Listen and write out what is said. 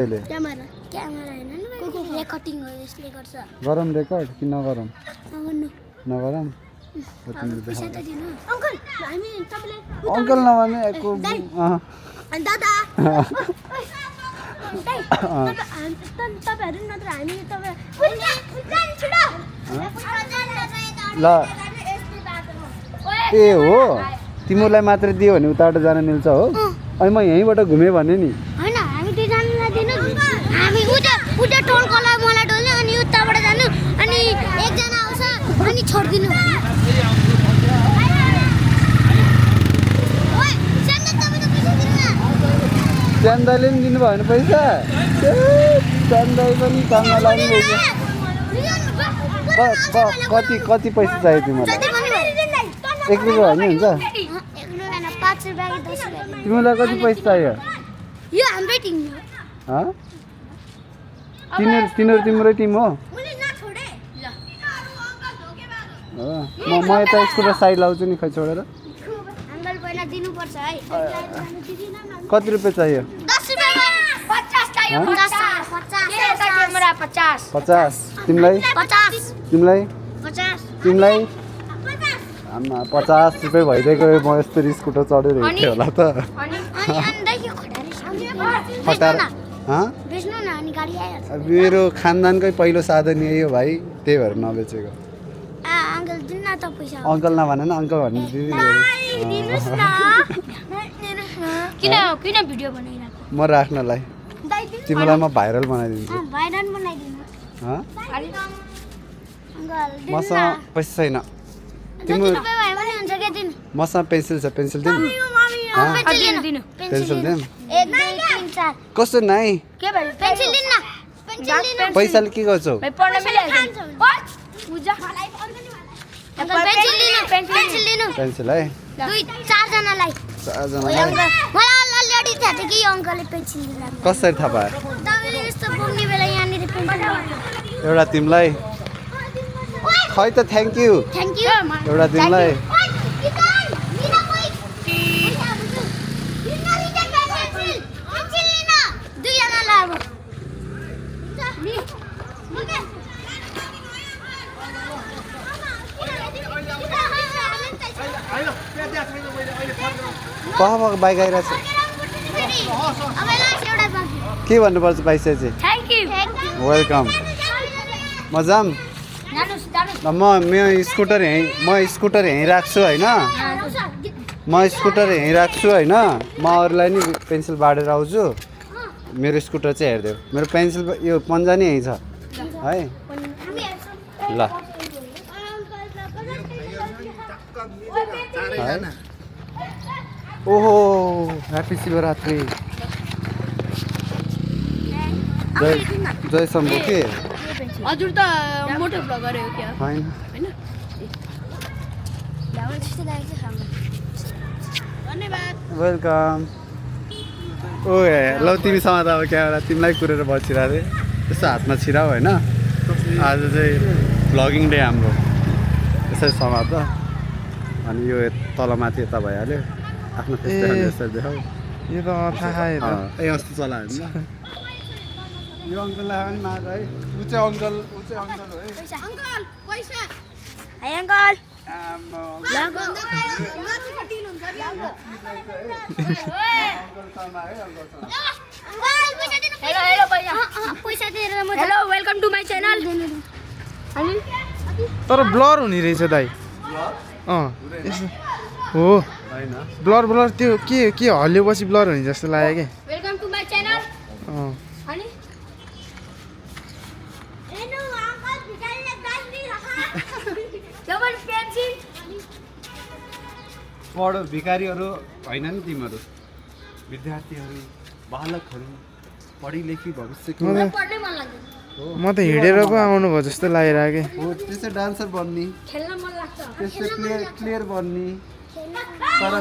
camera camera हैन नि recording हो यसले गर्छ गरम रेकर्ड कि नगरम नगर्नु नगरम पैसा त दिनु अंकल हामी तपाईलाई अंकल नभने एको अनि दादा तपाईहरु नत्र हामी तपाई ल ए हो तिमीलाई मात्र दियो भने उताबाट जान मिल्छ हो अनि म यहीँबाट घुमे भने नि हैन हामी दुई जनालाई दिनु हामी उता टोलकोलाई मलाई टोल्ने अनि उताबाट जानु अनि एक जना आउँछ अनि छोड्दिनु ओइ सेन्डल तपाईले पैसा दिनु चन्दले पनि दिनु भयो भने पैसा चन्दले पनि काममा लाग्नु कति कति पैसा चाहियो तिमीलाई 1 रुपैयाँ भने हुन्छ 1 रुपैयाँ 5 रुपैयाँ कि 10 रुपैयाँ तिमीलाई कति पैसा चाहियो यो हाम्रै टिम ह तिम्रो टिम हो मैले ना छोडे ल म यता स्कुटर साइड लाउँछु नि खै छोडेर अंकल पहिला दिनु पर्छ है कति रुपैयाँ चाहियो 10 रुपैयाँ 50 चाहियो 50 क्यामेरा 50 50 तिमीलाई 50 तिमीलाई 50 तिमीलाई आमा 50 रुपैयाँ भइदिएको म यस्तो स्कुटर चढेर हिँड्थेँ होला त अनि देखियो खटारी खटार बेच्नु न अनि गाडी आइहाल्छ मेरो खानदानकै पहिलो साधन यही हो भाइ त्यही भएर नबेचेको अंकल दिनु न त पैसा अङ्कल नभन न अङ्कल भन्ने दिनुस् न किन भिडियो बनाइराको म राख्नलाई तिमीलाई म भाइरल बनाइदिन्छु भाइरल बनाइदिनु अंकल मसँग पैसा छैन तिम्रो मसँग पेन्सिल छ पेन्सिल दिनु पेन्सिल दिनु 1 2 3 4 कस्तो नाइ के भयो पेन्सिल दिन न पेन्सिल दिन पैसाले के गर्छौ भाइ पढ्न मिलाइहाल्छ पूजा पेन्सिल दिनु पेन्सिल है 4 जनालाई मलाई अलरेडी थाहा थियो कि यो अंकलले पेन्सिल दिनु कसरी थाहा पायो तपाईले यस्तो बोक्ने बेला यहाँनिर पेन्सिल एउटा तिमीलाई खै त थ्याङ्क यू एउटा तिमीलाई कहाँ बाइक आइरहेछ के भन्नुपर्छ पैसा चाहिँ वेलकम म जाम म स्कुटर यहीँ राख्छु होइन म अरूलाई नि पेन्सिल बाँडेर आउँछु मेरो स्कुटर चाहिँ हेरिदेऊ मेरो पेन्सिल यो पन्जा नि यहीँ छ है ल ओहो ह्याप्पी शिवरात्रि जय शम्भु के हजुर त मोटो ब्लगर हो क्या हैन धन्यवाद वेलकम ओए ल तिमीसँग त अब क्यामेरा तिमीलाई कुरेर बसिरहेको थिएँ यसो हातमा छिराऊ होइन आज चाहिँ भ्लगिङ डे हाम्रो यसरी समात अनि यो तलमाथि यता भइहाल्यो आफ्नो फेस्टिभल यसरी देखाऊ यो त थाहा ए अस्ति चलायो नि यो अङ्कललाई पनि माग है ऊ चाहिँ अङ्कल हो है अंकल पैसा हाय अंकल हेलो पैसा दिएर म hello welcome to my channel तर ब्लर हुने रहेछ दाइ हो हैन ब्लर त्यो के हल्लिएपछि ब्लर हुने जस्तो लाग्यो कि वेलकम टु माय च्यानल अनि पढ भिखारीहरू होइन नि तिमीहरू विद्यार्थीहरू बालकहरू पढी लेखी भविष्यको पढ्नै मन लाग्दैन म त हिँडेर पो आउनु भयो जस्तो लागिरहेको हो त्यसै डान्सर बन्ने खेल्न मन लाग्छ त्यसै प्लेयर बन्ने तर